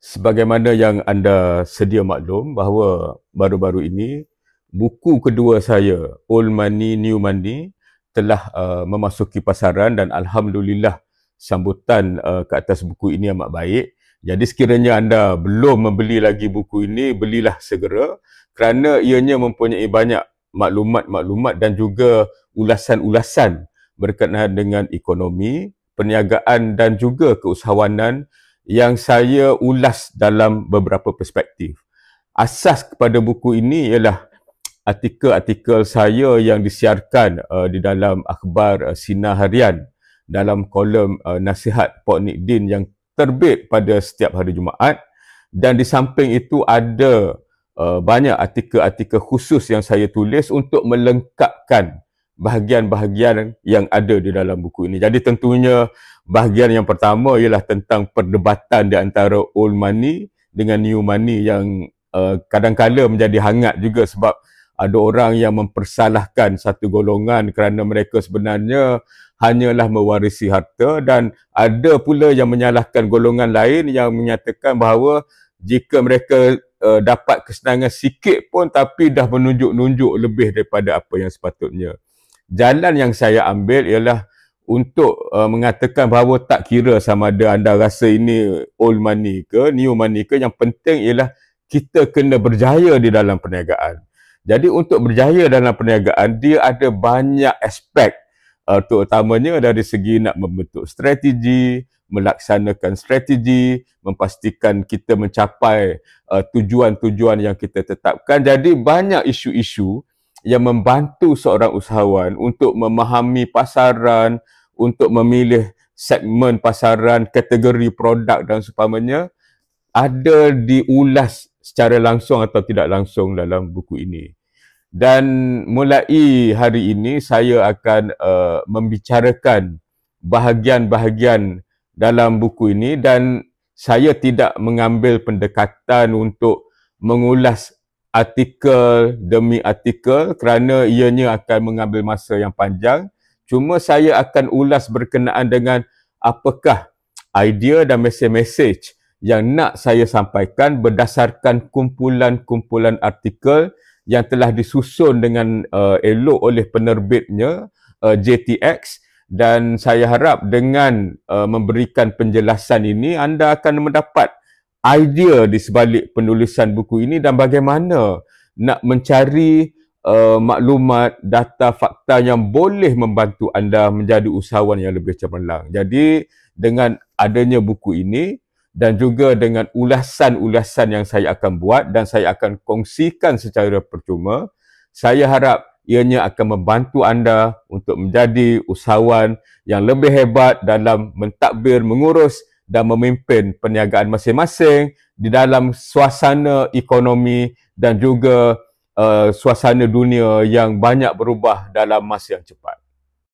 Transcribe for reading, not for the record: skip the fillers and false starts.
Sebagaimana yang anda sedia maklum bahawa baru-baru ini buku kedua saya, Old Money, New Money, telah memasuki pasaran dan alhamdulillah sambutan ke atas buku ini amat baik. Jadi sekiranya anda belum membeli lagi buku ini, belilah segera kerana ianya mempunyai banyak maklumat-maklumat dan juga ulasan-ulasan berkenaan dengan ekonomi, perniagaan dan juga keusahawanan yang saya ulas dalam beberapa perspektif. Asas kepada buku ini ialah artikel-artikel saya yang disiarkan di dalam akhbar Sinar Harian dalam kolom nasihat Pok Nikdin yang terbit pada setiap hari Jumaat, dan di samping itu ada banyak artikel-artikel khusus yang saya tulis untuk melengkapkan bahagian-bahagian yang ada di dalam buku ini. Jadi tentunya bahagian yang pertama ialah tentang perdebatan di antara old money dengan new money yang kadang-kala menjadi hangat juga sebab ada orang yang mempersalahkan satu golongan kerana mereka sebenarnya hanyalah mewarisi harta, dan ada pula yang menyalahkan golongan lain yang menyatakan bahawa jika mereka dapat kesenangan sikit pun tapi dah menunjuk-nunjuk lebih daripada apa yang sepatutnya. Jalan yang saya ambil ialah untuk mengatakan bahawa tak kira sama ada anda rasa ini old money ke, new money ke, yang penting ialah kita kena berjaya di dalam perniagaan. Jadi untuk berjaya dalam perniagaan, dia ada banyak aspek, terutamanya dari segi nak membentuk strategi, melaksanakan strategi, memastikan kita mencapai tujuan-tujuan yang kita tetapkan. Jadi banyak isu-isu yang membantu seorang usahawan untuk memahami pasaran, untuk memilih segmen pasaran, kategori produk dan seumpamanya, ada diulas secara langsung atau tidak langsung dalam buku ini. Dan mulai hari ini saya akan membicarakan bahagian-bahagian dalam buku ini, dan saya tidak mengambil pendekatan untuk mengulas artikel demi artikel kerana ianya akan mengambil masa yang panjang. Cuma saya akan ulas berkenaan dengan apakah idea dan mesej-mesej yang nak saya sampaikan berdasarkan kumpulan-kumpulan artikel yang telah disusun dengan elok oleh penerbitnya, JTX, dan saya harap dengan memberikan penjelasan ini anda akan mendapat idea di sebalik penulisan buku ini dan bagaimana nak mencari maklumat, data, fakta yang boleh membantu anda menjadi usahawan yang lebih cemerlang. Jadi dengan adanya buku ini dan juga dengan ulasan-ulasan yang saya akan buat dan saya akan kongsikan secara percuma, saya harap ianya akan membantu anda untuk menjadi usahawan yang lebih hebat dalam mentadbir, mengurus dan memimpin perniagaan masing-masing di dalam suasana ekonomi dan juga suasana dunia yang banyak berubah dalam masa yang cepat.